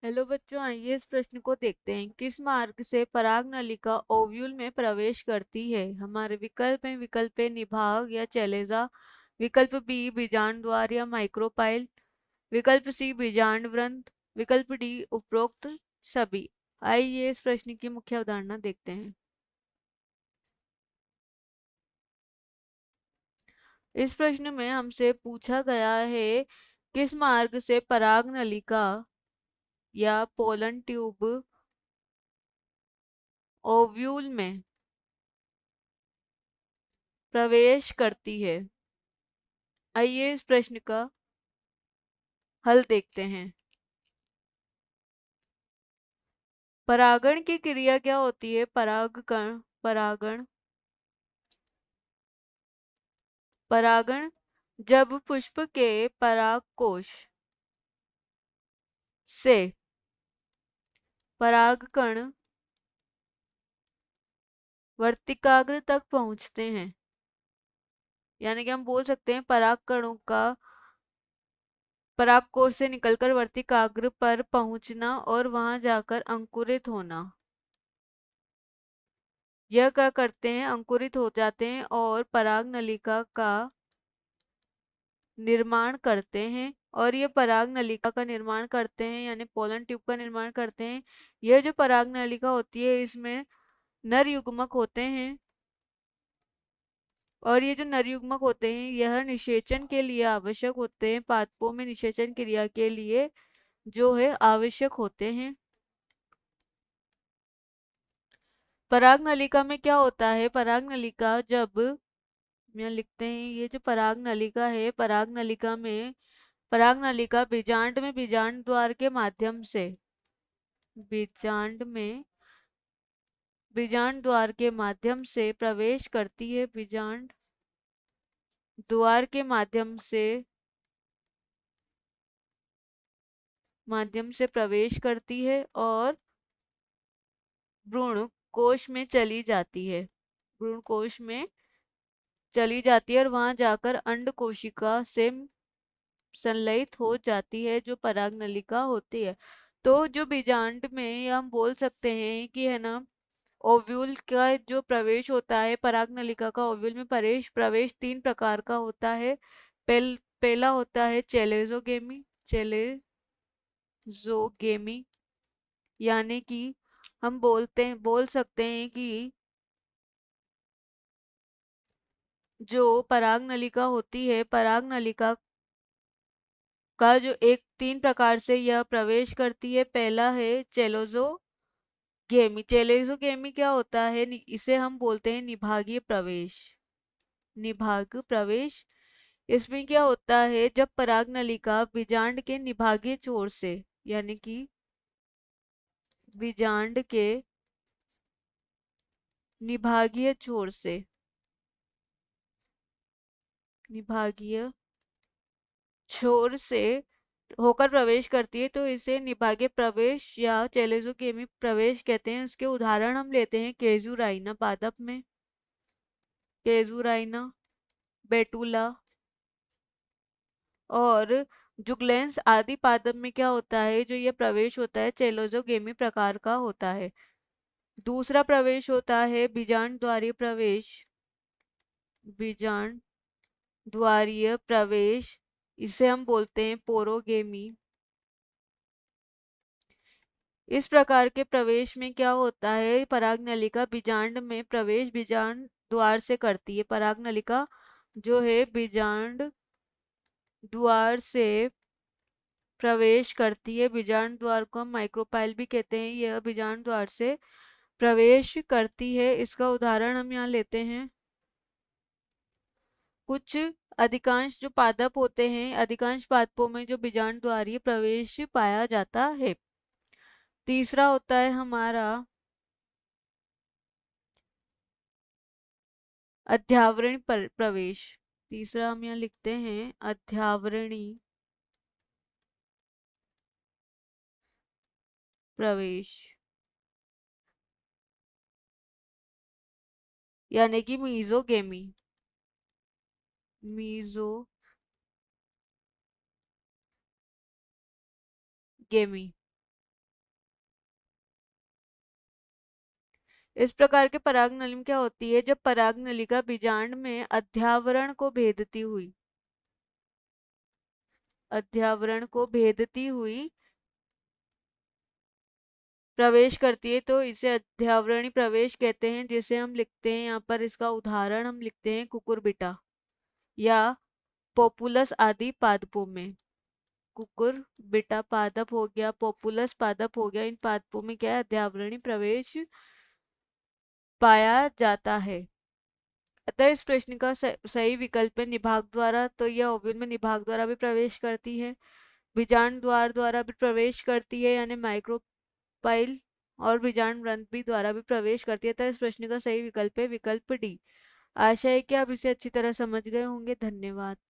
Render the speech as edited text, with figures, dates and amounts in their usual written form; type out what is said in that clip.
Hello बच्चों, आइए इस प्रश्न को देखते हैं। किस मार्ग से पराग नलिका ओव्यूल में प्रवेश करती है? हमारे विकल्प हैं। विकल्प ए निभाग या चैलेजा, विकल्प बी बीजांड द्वार या माइक्रोपाइल, विकल्प सी बीजांड व्रंत, विकल्प डी उपरोक्त सभी। आइए इस प्रश्न की मुख्य अवधारणा देखते हैं। इस प्रश्न में हमसे पूछा गया है किस मार्ग से पराग नलिका या पोलन ट्यूब ओव्यूल में प्रवेश करती है। आइए इस प्रश्न का हल देखते हैं। परागण की क्रिया क्या होती है? परागकण, परागण, परागण जब पुष्प के परागकोश से परागकण वर्तिकाग्र तक पहुंचते हैं, यानी कि हम बोल सकते हैं परागकणों का परागकोश से निकलकर वर्तिकाग्र पर पहुंचना और वहां जाकर अंकुरित होना। यह क्या करते हैं? अंकुरित हो जाते हैं और पराग नलिका का निर्माण करते हैं। और ये पराग नलिका का निर्माण करते हैं यानी पोलन ट्यूब का निर्माण करते हैं। यह जो पराग नलिका होती है इसमें नर युग्मक होते हैं, और ये जो नर युग्मक होते हैं यह निषेचन के लिए आवश्यक होते हैं। पादपों में निषेचन क्रिया के लिए जो है आवश्यक होते हैं। पराग नलिका में क्या होता है? पराग नलिका जब यहाँ लिखते हैं, ये जो पराग नलिका है, पराग नलिका में पराग नलिका बीजांड में बीजांड द्वार के माध्यम से बीजांड में बीजांड द्वार के माध्यम से प्रवेश करती है। बीजांड द्वार के माध्यम से प्रवेश करती है और भ्रूण कोश में चली जाती है। भ्रूण कोश में चली जाती है और वहां जाकर अंड कोशिका से संलयित हो जाती है, जो पराग नलिका होती है। तो जो बीजांड में हम बोल सकते हैं कि है ना, ओव्यूल का जो प्रवेश होता है, पराग नलिका का ओव्यूल में प्रवेश प्रवेश तीन प्रकार का होता है। पहला होता है चेलेजोगेमी। चेलेजोगेमी यानी कि हम बोल सकते हैं कि जो पराग नलिका होती है, पराग नलिका का जो एक तीन प्रकार से यह प्रवेश करती है। पहला है चेलोजोगेमी। चेलेजोगेमी क्या होता है? इसे हम बोलते हैं निभागीय प्रवेश। निभाग प्रवेश, इसमें क्या होता है? जब पराग नलिका बीजांड के निभागीय छोर से, यानी कि बीजांड के निभागीय छोर से, निभागीय छोर से होकर प्रवेश करती है तो इसे निभागीय प्रवेश या चेलेजोकेमी प्रवेश कहते हैं। उसके उदाहरण हम लेते हैं केजुराइना पादप में, केजुराइना, बेटुला और जुगलेंस आदि पादप में क्या होता है? जो ये प्रवेश होता है चेलोजोगेमी प्रकार का होता है। दूसरा प्रवेश होता है बीजांड द्वारीय प्रवेश। बीजांड द्वारीय प्रवेश, इसे हम बोलते हैं पोरोगेमी। इस प्रकार के प्रवेश में क्या होता है? पराग नलिका बीजांड में प्रवेश बीजांड द्वार से करती है। पराग नलिका जो है बीजांड द्वार से प्रवेश करती है। बीजांड द्वार को हम माइक्रोपाइल भी कहते हैं। यह बीजांड द्वार से प्रवेश करती है। इसका उदाहरण हम यहाँ लेते हैं। कुछ अधिकांश जो पादप होते हैं, अधिकांश पादपों में जो बीजांड द्वारीय प्रवेश पाया जाता है। तीसरा होता है हमारा अध्यावरण प्रवेश। तीसरा हम यहाँ लिखते हैं अध्यावरणी प्रवेश, यानी कि मीजोगेमी। मीजोगेमी इस प्रकार के पराग नली में क्या होती है, जब पराग नलिका बीजांड में अध्यावरण को भेदती हुई प्रवेश करती है तो इसे अध्यावरणी प्रवेश कहते हैं, जिसे हम लिखते हैं यहाँ पर, इसका उदाहरण हम लिखते हैं कुकुरबिटा या पोपुलस आदि पादपों में। कुकुरबिटा पादप हो गया, पोपुलस पादप हो गया, इन पादपों में क्या है, अध्यावरणी प्रवेश पाया जाता है। अतः इस प्रश्न का सही विकल्प है निभाग द्वारा, तो यह ओव्यूल में निभाग द्वारा भी प्रवेश करती है, बीजांड द्वार द्वारा भी प्रवेश करती है यानी माइक्रोपाइल, और बीजांड ग्रंथि द्वारा भी प्रवेश करती है। तो इस प्रश्न का सही विकल्प है विकल्प डी। आशा है कि आप इसे अच्छी तरह समझ गए होंगे। धन्यवाद।